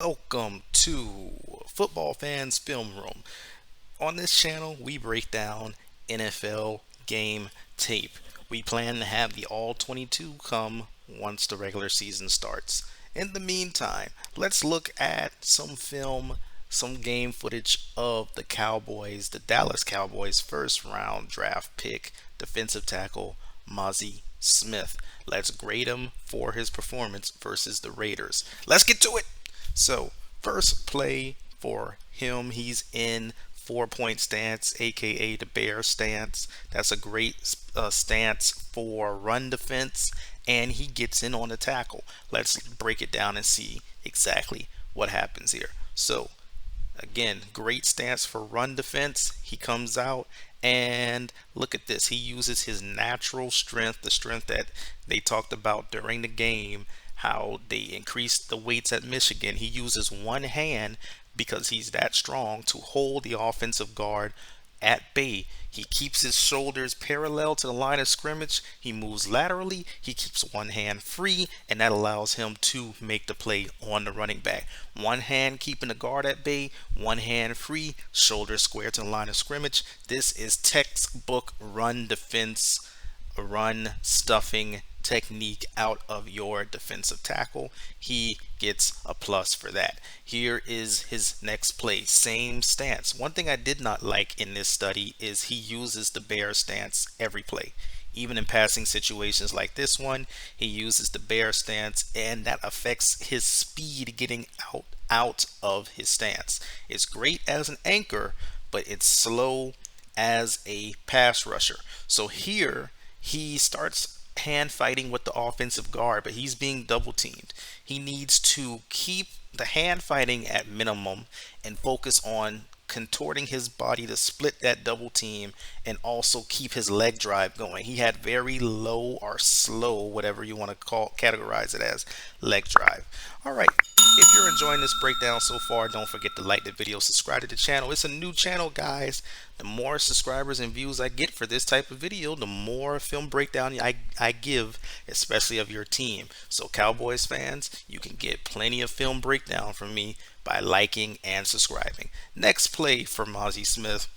Welcome to Football Fans Film Room. On this channel, we break down NFL game tape. We plan to have the all 22 come once the regular season starts. In the meantime, let's look at some film, some game footage of the Cowboys, the Dallas Cowboys first round draft pick, defensive tackle Mazi Smith. Let's grade him for his performance versus the Raiders. Let's get to it. So, first play for him, he's in 4 point stance, aka the bear stance. That's a great stance for run defense, and he gets in on the tackle. Let's break it down and see exactly what happens here. So, again, great stance for run defense. He comes out and look at this. He uses his natural strength, the strength that they talked about during the game, how they increased the weights at Michigan. He uses one hand because he's that strong to hold the offensive guard at bay. He keeps his shoulders parallel to the line of scrimmage. He moves laterally. He keeps one hand free, and that allows him to make the play on the running back. One hand keeping the guard at bay, one hand free, shoulders square to the line of scrimmage. This is textbook run defense, run stuffing technique out of your defensive tackle. He gets a plus for that. Here is his next play. Same stance. One thing I did not like in this study is he uses the bear stance every play. Even in passing situations like this one, he uses the bear stance, and that affects his speed getting out of his stance. It's great as an anchor, but it's slow as a pass rusher. So here he starts hand fighting with the offensive guard, but he's being double teamed. He needs to keep the hand fighting at minimum and focus on contorting his body to split that double team and also keep his leg drive going. He had very low or slow, whatever you want to categorize it as, leg drive. All right. If you're enjoying this breakdown so far, don't forget to like the video, subscribe to the channel. It's a new channel, guys. The more subscribers and views I get for this type of video, the more film breakdown I give, especially of your team. So Cowboys fans, you can get plenty of film breakdown from me by liking and subscribing. Next play for Mazi Smith.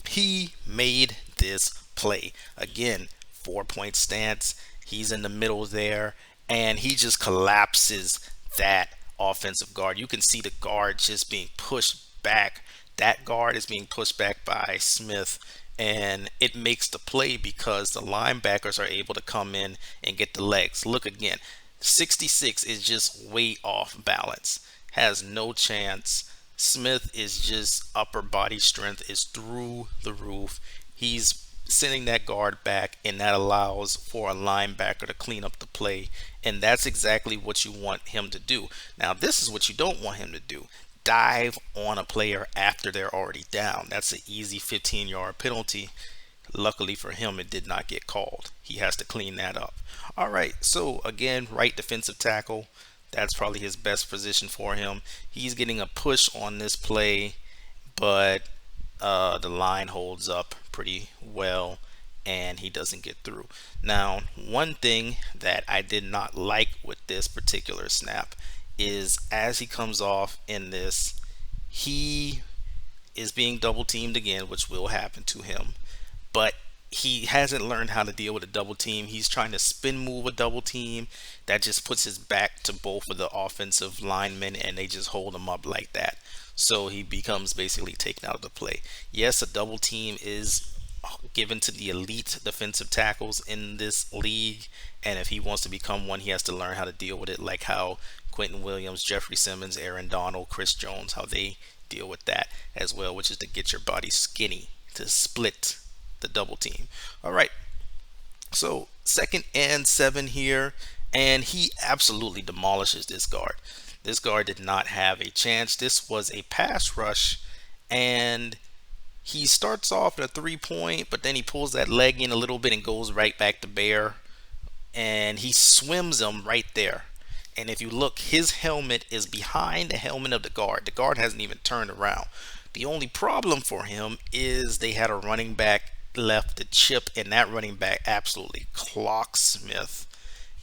He made this play. Again, 4 point stance. He's in the middle there, and he just collapses that offensive guard. You can see the guard just being pushed back. That guard is being pushed back by Smith, and it makes the play because the linebackers are able to come in and get the legs. Look again, 66 is just way off balance, has no chance. Smith is just upper body strength is through the roof. He's sending that guard back, and that allows for a linebacker to clean up the play, and that's exactly what you want him to do. Now, this is what you don't want him to do: dive on a player after they're already down. That's an easy 15-yard penalty. Luckily for him, it did not get called. He has to clean that up. All right, so again, right defensive tackle. That's probably his best position for him. He's getting a push on this play, but the line holds up pretty well and he doesn't get through. Now, one thing that I did not like with this particular snap is as he comes off in this, he is being double teamed again, which will happen to him, but he hasn't learned how to deal with a double team. He's trying to spin move a double team. That just puts his back to both of the offensive linemen, and they just hold him up like that. So he becomes basically taken out of the play. Yes, a double team is given to the elite defensive tackles in this league, and if he wants to become one, he has to learn how to deal with it, like how Quentin Williams, Jeffrey Simmons, Aaron Donald, Chris Jones, how they deal with that as well, which is to get your body skinny to split the double team. All right, so 2nd and 7 here, and he absolutely demolishes this guard. This guard did not have a chance. This was a pass rush, and he starts off at a 3-point, but then he pulls that leg in a little bit and goes right back to bear, and he swims him right there. And if you look, his helmet is behind the helmet of the guard. The guard hasn't even turned around. The only problem for him is they had a running back left to chip, and that running back absolutely clocks Smith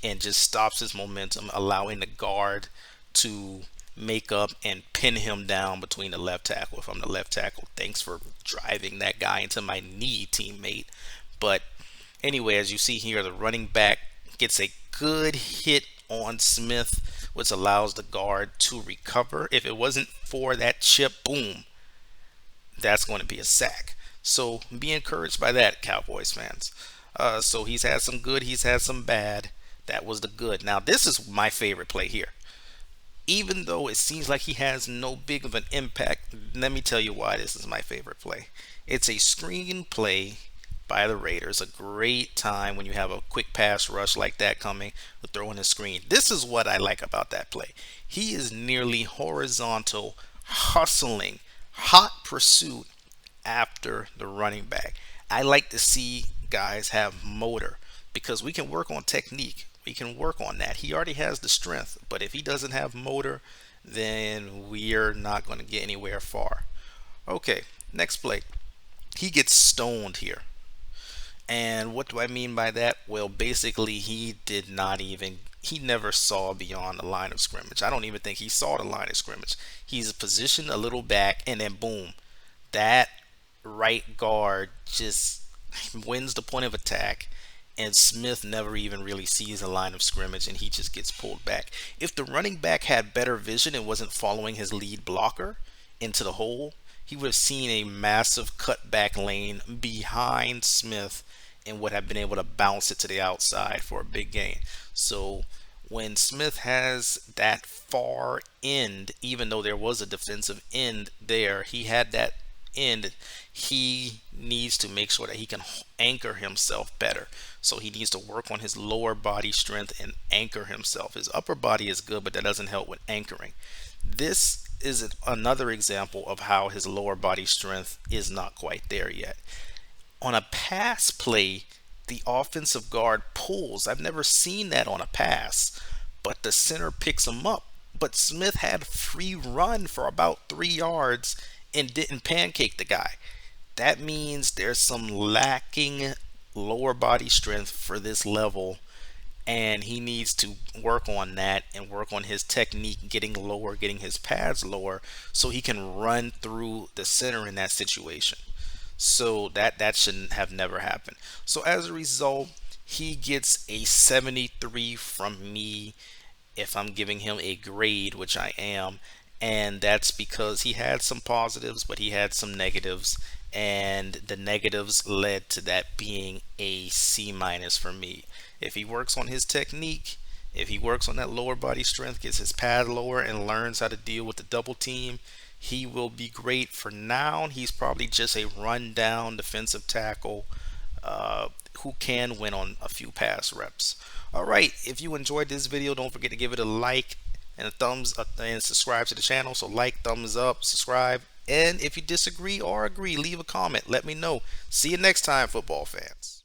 and just stops his momentum, allowing the guard to make up and pin him down between the left tackle. If I'm the left tackle, thanks for driving that guy into my knee, teammate. But anyway, as you see here, the running back gets a good hit on Smith, which allows the guard to recover. If it wasn't for that chip, boom, that's going to be a sack. So be encouraged by that, Cowboys fans. So he's had some good, he's had some bad. That was the good. Now, this is my favorite play here. Even though it seems like he has no big of an impact, let me tell you why this is my favorite play. It's a screen play by the Raiders. A great time when you have a quick pass rush like that coming, throwing a screen. This is what I like about that play. He is nearly horizontal, hustling, hot pursuit after the running back. I like to see guys have motor because we can work on technique. We can work on that. He already has the strength, but if he doesn't have motor, then we're not going to get anywhere far. Okay, next play. He gets stoned here. And what do I mean by that? Well, basically, he never saw beyond the line of scrimmage. I don't even think he saw the line of scrimmage. He's positioned a little back, and then boom, that right guard just wins the point of attack, and Smith never even really sees the line of scrimmage, and he just gets pulled back. If the running back had better vision and wasn't following his lead blocker into the hole, he would have seen a massive cutback lane behind Smith and would have been able to bounce it to the outside for a big gain. So when Smith has that far end, even though there was a defensive end there, he had that end. He needs to make sure that he can anchor himself better. So he needs to work on his lower body strength and anchor himself. His upper body is good, but that doesn't help with anchoring. This is another example of how his lower body strength is not quite there yet. On a pass play, the offensive guard pulls. I've never seen that on a pass, but the center picks him up. But Smith had free run for about 3 yards and didn't pancake the guy. That means there's some lacking lower body strength for this level, and he needs to work on that and work on his technique, getting lower, getting his pads lower, so he can run through the center in that situation. So that shouldn't have never happened. So as a result, he gets a 73 from me if I'm giving him a grade, which I am. And that's because he had some positives, but he had some negatives, and the negatives led to that being a C minus for me. If he works on his technique, if he works on that lower body strength, gets his pad lower, and learns how to deal with the double team, he will be great. For now, he's probably just a rundown defensive tackle who can win on a few pass reps. All right, if you enjoyed this video, don't forget to give it a like and a thumbs up and subscribe to the channel. So like, thumbs up, subscribe, and if you disagree or agree, leave a comment. Let me know. See you next time, football fans.